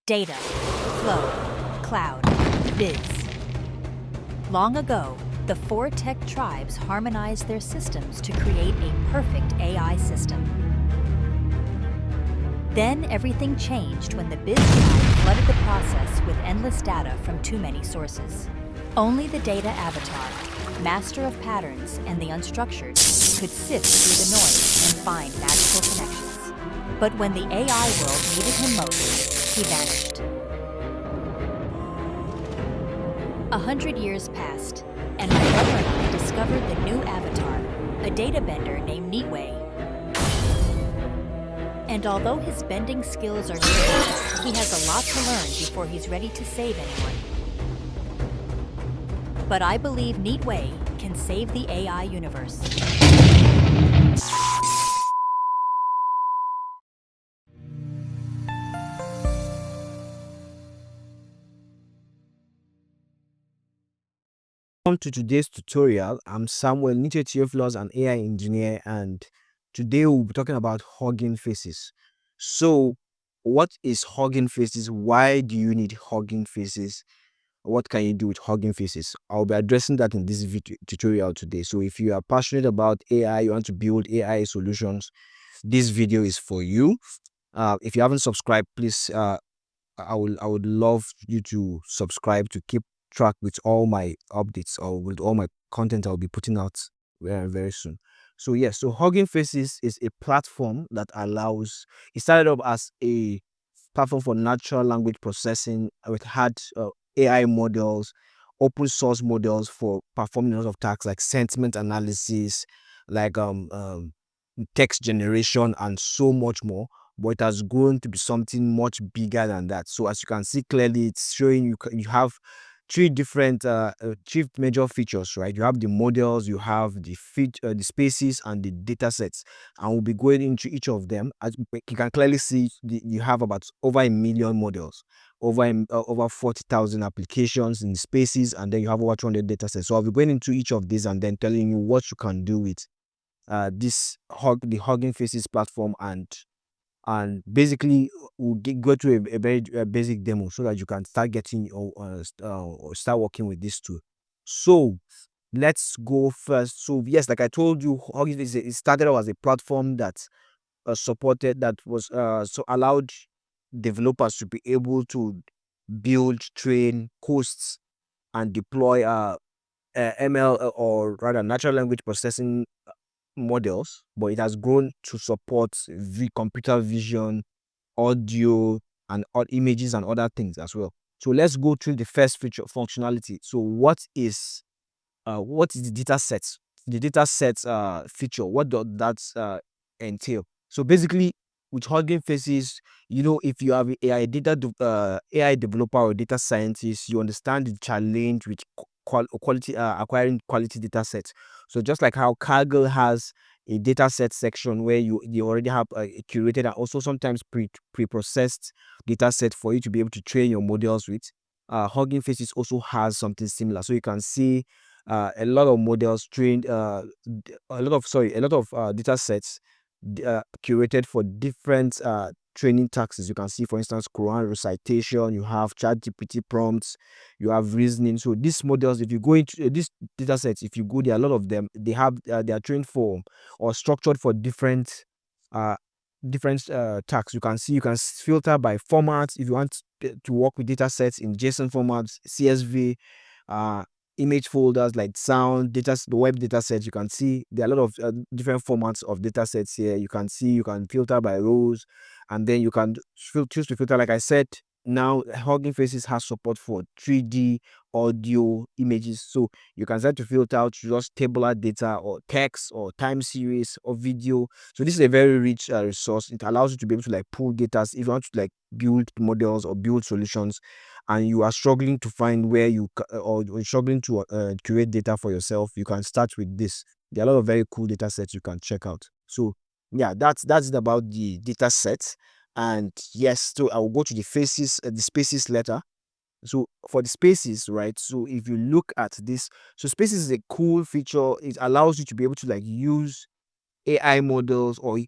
Data, flow, cloud, biz. Long ago, the four tech tribes harmonized their systems to create a perfect AI system. Then everything changed when the biz tribe flooded the process with endless data from too many sources. Only the data avatar, master of patterns and the unstructured, could sift through the noise and find magical connections. But when the AI world needed him most, he vanished. 100 years passed, and my brother and I discovered the new avatar, a data bender named Neatway. And although his bending skills are new, he has a lot to learn before he's ready to save anyone. But I believe Neatway can save the AI universe. Welcome to today's tutorial. I'm Samuel, Nietzsche Theophilus, an AI engineer, and today we'll be talking about Hugging Faces. So, what is Hugging Faces? Why do you need Hugging Faces? What can you do with Hugging Faces? I'll be addressing that in this video tutorial today. So, if you are passionate about AI, you want to build AI solutions, this video is for you. If you haven't subscribed, please, I would love you to subscribe to keep track with all my updates or with all my content I'll be putting out very, very soon. So yes, so Hugging Faces is a platform that allows, it started up as a platform for natural language processing. It had AI models, open source models for performing a lot of tasks like sentiment analysis, like text generation, and so much more. But it has grown to be something much bigger than that. So as you can see clearly, it's showing you have three major features, right? You have the models, you have the spaces, and the data sets, and we'll be going into each of them. As you can clearly see, you have about over 1 million models, over 40,000 applications in spaces, and then you have over 200 data sets. So I'll be going into each of these and then telling you what you can do with the Hugging Faces platform, and basically we'll go to a very basic demo so that you can start getting or start working with this tool. So let's go first. So yes, like I told you, Hugging Faces, it started out as a platform that supported, that was so allowed developers to be able to build, train, host, and deploy ML, or rather natural language processing models, but it has grown to support computer vision, audio, and images and other things as well. So let's go through the first feature functionality. So what is the data set? The data set feature, what does that entail? So basically, with Hugging Faces, if you have AI developer or data scientist, you understand the challenge with quality acquiring quality data sets. So just like how Kaggle has a data set section where you already have a curated and also sometimes pre-processed data set for you to be able to train your models with. Hugging Faces also has something similar. So you can see a lot of models trained, a lot of data sets curated for different training tasks. You can see, for instance, Quran recitation, you have ChatGPT prompts, you have reasoning. So these models, if you go into these data sets, if you go there, a lot of them, they are trained for or structured for different uh tasks. You can see, you can filter by formats if you want to work with data sets in JSON formats, CSV, uh image folders like sound data, the web data sets. You can see there are a lot of different formats of data sets here. You can see, you can filter by rows, and then you can choose to filter. Like I said, now Hugging Faces has support for 3D audio images, so you can start to filter out just tabular data or text or time series or video. So this is a very rich resource. It allows you to be able to like pull data if you want to like build models or build solutions, and you are struggling to find where or you're struggling to create data for yourself. You can start with this. There are a lot of very cool data sets you can check out. So yeah, that's it about the data set. And yes, so I will go to the spaces later. So for the spaces, right? So if you look at this, so spaces is a cool feature. It allows you to be able to like use AI models or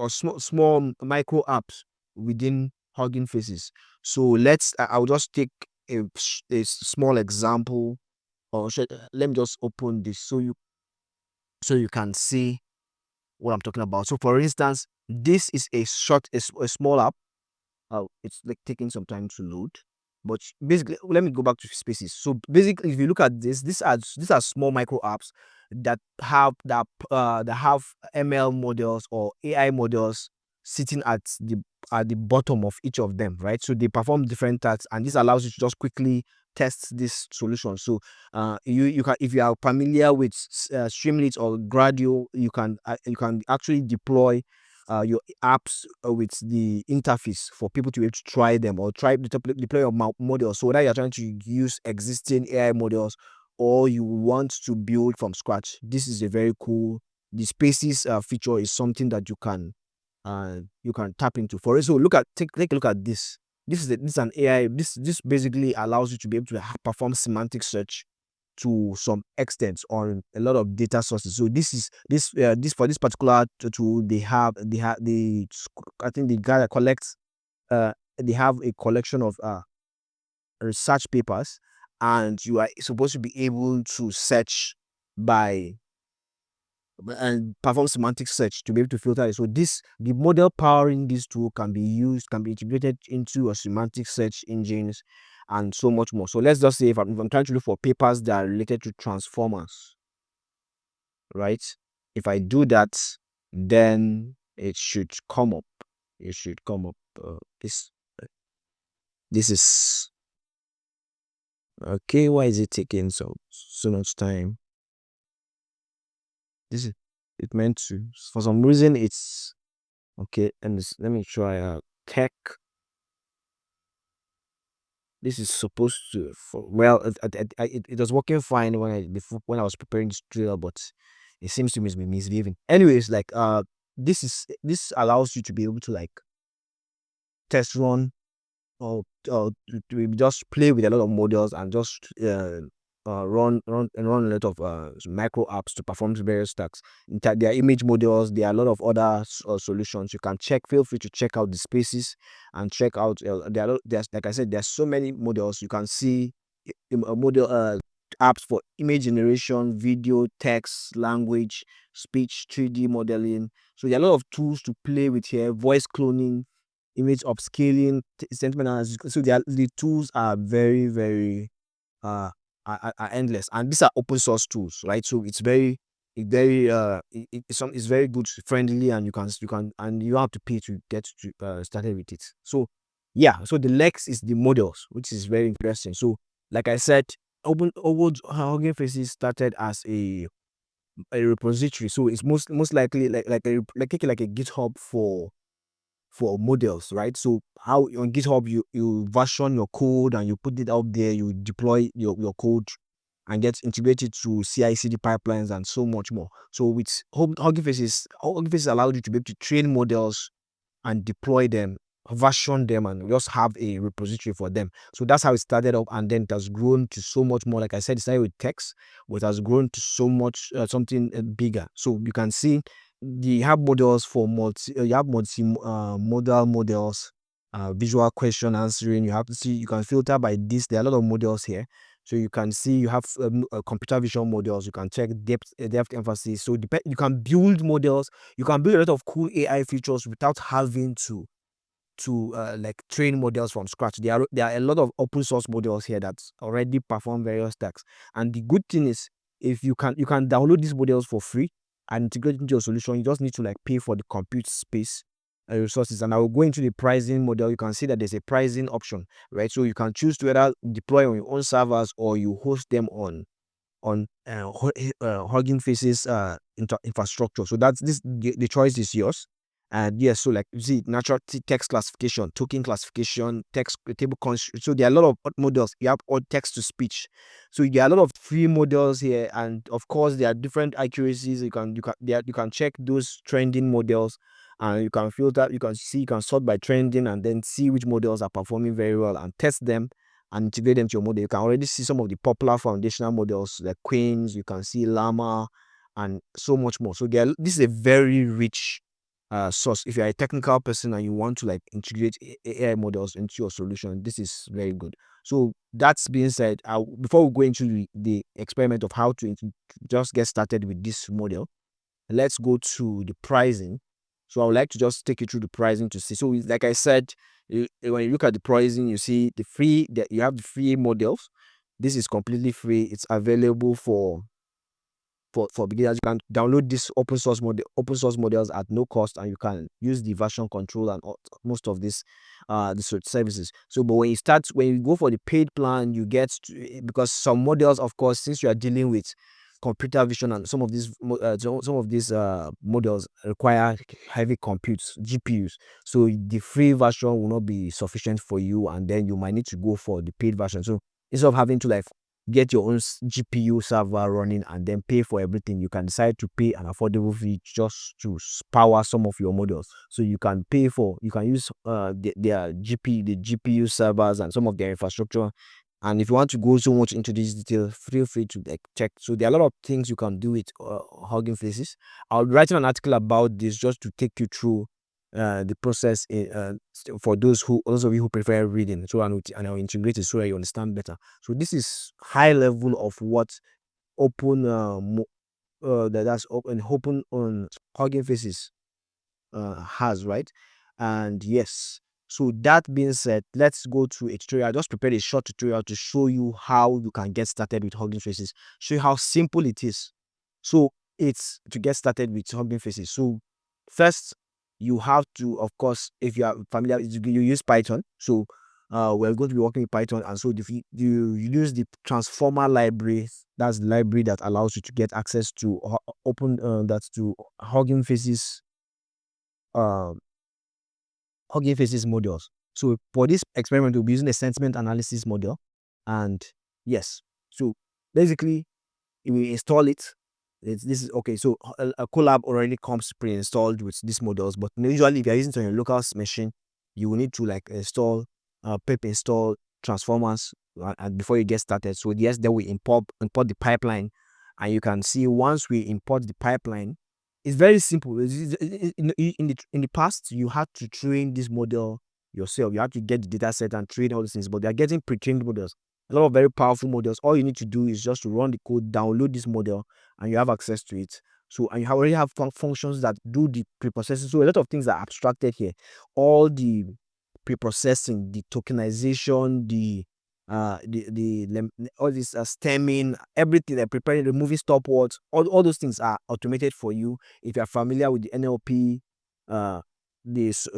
small micro apps within Hugging Faces. So I'll just take a small example, or let me just open this so you can see what I'm talking about. So for instance, this is a small app. It's like taking some time to load, but basically, let me go back to Spaces. So basically, if you look at this, these are small micro apps that have ML models or AI models sitting at the bottom of each of them, right? So they perform different tasks, and this allows you to just quickly test this solution. So you can, if you are familiar with Streamlit or Gradio, you can actually deploy your apps with the interface for people to be able to try them, or deploy your models. So whether you're trying to use existing AI models or you want to build from scratch, this is a very cool. The Spaces feature is something that you can tap into. For it, so take a look at this. This is an AI. This basically allows you to be able to perform semantic search to some extent on a lot of data sources. So this for this particular tool, I think the guy that collects they have a collection of research papers, and you are supposed to be able to search by and perform semantic search to be able to filter it. So the model powering this tool can be integrated into your semantic search engines and so much more. So let's just say if I'm trying to look for papers that are related to transformers, right? If I do that, then it should come up. It should come up. This is okay. Why is it taking so much time? This is it meant to. For some reason, it's okay. And let me try tech. This is supposed to. Well, it was working fine when I was preparing this drill, but it seems to be misbehaving. Anyways, like this allows you to be able to like test run, or to just play with a lot of models and just run a lot of micro apps to perform various tasks. There are image models. There are a lot of other solutions you can check. Feel free to check out the Spaces and check out. There's, like I said, there's so many models. You can see model apps for image generation, video, text, language, speech, 3D modeling. So there are a lot of tools to play with here. Voice cloning, image upscaling, sentiment analysis. So the tools are very, very are endless, and these are open source tools, right? So it's very good, friendly, and and you don't have to pay to get started with it. So yeah, so the next is the models, which is very interesting. So like I said, Hugging Faces started as a repository, so it's most likely like a GitHub for models, right? So how on GitHub you version your code and you put it out there, you deploy your code and get integrated to CI/CD pipelines and so much more. So with Hugging Faces allowed you to be able to train models and deploy them, version them, and just have a repository for them. So that's how it started up, and then it has grown to so much more. Like I said, it started with text, but it has grown to so much something bigger. So you can see you have models for modal models, visual question answering. You can filter by this. There are a lot of models here. So you can see you have computer vision models. You can check depth emphasis. So you can build models. You can build a lot of cool AI features without having to like train models from scratch. There are a lot of open source models here that already perform various tasks. And the good thing is, if you can download these models for free and integrate into your solution. You just need to like pay for the compute space resources. And I will go into the pricing model. You can see that there's a pricing option, right? So you can choose to either deploy on your own servers or you host them on Hugging Faces infrastructure. So that's the choice is yours. And yes, so like you see, natural text classification, token classification, text table so there are a lot of models. You have all text to speech. So there are a lot of free models here, and of course there are different accuracies. You can check those trending models, and you can filter. You can sort by trending, and then see which models are performing very well and test them and integrate them to your model. You can already see some of the popular foundational models like Queens. You can see Llama and so much more. So this is a very rich source. If you're a technical person and you want to like integrate AI models into your solution, this is very good. So that's being said, before we go into the experiment of how to just get started with this model, let's go to the pricing. So I would like to just take you through the pricing to see. So like I said, when you look at the pricing, you see the free that you have the free models. This is completely free. It's available for beginners. You can download this open source models at no cost, and you can use the version control and most of this the services. So but when you go for the paid plan, you get because some models, of course, since you are dealing with computer vision, and some of these models require heavy computes, GPUs. So the free version will not be sufficient for you, and then you might need to go for the paid version. So instead of having to like get your own GPU server running and then pay for everything, you can decide to pay an affordable fee just to power some of your models. So you can use the GPU servers and some of their infrastructure. And if you want to go so much into this detail, feel free to like check. So there are a lot of things you can do with Hugging Faces. I'll be writing an article about this just to take you through the process for those of you who prefer reading. So and I'll integrate it so that you understand better. So this is high level of what open that's open on Hugging Faces has, right? And yes, so that being said, let's go to a tutorial. I just prepared a short tutorial to show you how you can get started with Hugging Faces, show you how simple it is. So it's to get started with Hugging Faces. So first, you have to, of course, if you are familiar, you use Python. So we're going to be working with Python, and so if you use the transformer library, that's the library that allows you to get access to that's to Hugging Faces uh, Hugging Faces models. So for this experiment, we'll be using a sentiment analysis model. And yes, so basically we install it. This is okay. So a Colab already comes pre-installed with these models, but usually if you're using it on your local machine, you will need to like install pip install transformers and before you get started. So yes, then we import the pipeline, and you can see once we import the pipeline, it's very simple. In the past, you had to train this model yourself. You had to get the data set and train all these things, but they are getting pre-trained models. A lot of very powerful models. All you need to do is just to run the code, download this model, and you have access to it. So, and you already have functions that do the pre-processing. So a lot of things are abstracted here. All the pre-processing, the tokenization, all this stemming, everything, like preparing, removing stopwords, all those things are automated for you if you're familiar with the NLP, uh, this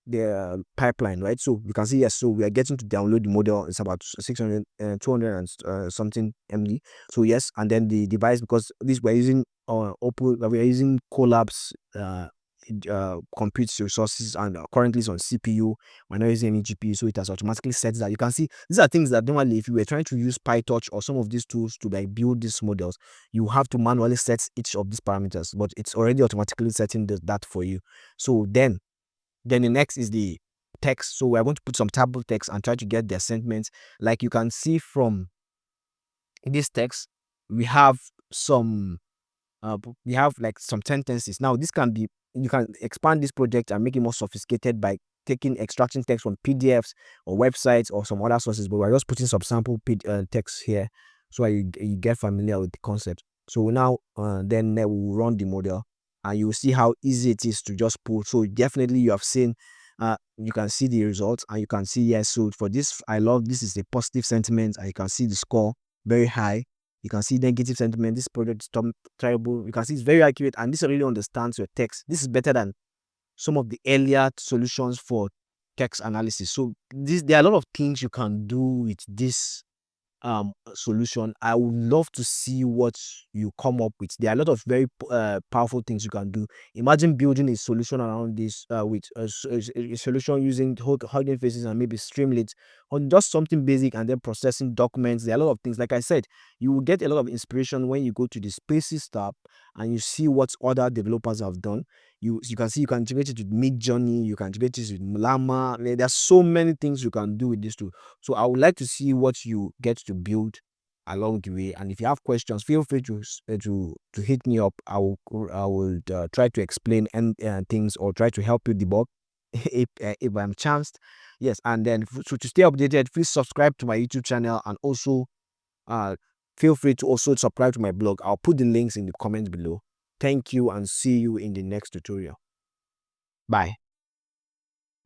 the pipeline, right? So you can see, yes, so we are getting to download the model. It's about 600 200 and something MB. So yes, and then the device, because this we're using we're using Colab's compute resources, and currently it's on CPU. We're not using any GPU, so it has automatically set that. You can see these are things that normally if you were trying to use PyTorch or some of these tools to like build these models, you have to manually set each of these parameters, but it's already automatically setting that for you. So then the next is the text. So we're going to put some table text and try to get their sentiments. Like you can see from this text, we have some we have like some sentences. Now this can be, you can expand this project and make it more sophisticated by extracting text from PDFs or websites or some other sources, but we're just putting some sample text here so you get familiar with the concept. So now then we'll run the model, and you will see how easy it is to just pull. So definitely you have seen you can see the results, and you can see, yes, so for this, I love this is a positive sentiment, and you can see the score very high. You can see negative sentiment, this project is terrible. You can see it's very accurate, and this really understands your text. This is better than some of the earlier solutions for text analysis. So there are a lot of things you can do with this solution. I would love to see what you come up with. There are a lot of very powerful things you can do. Imagine building a solution around this with a solution using Hugging Faces and maybe Streamlit, or just something basic, and then processing documents. There are a lot of things. Like I said, you will get a lot of inspiration when you go to the Spaces tab and you see what other developers have done. You can see you can integrate it with Midjourney, you can integrate it with Llama. There are so many things you can do with this tool. So I would like to see what you get to build along the way. And if you have questions, feel free to hit me up. I will try to explain and things, or try to help you debug if I'm chanced. Yes, and then so to stay updated, please subscribe to my YouTube channel, and also uh feel free to also subscribe to my blog. I'll put the links in the comments below. Thank you, and see you in the next tutorial. Bye.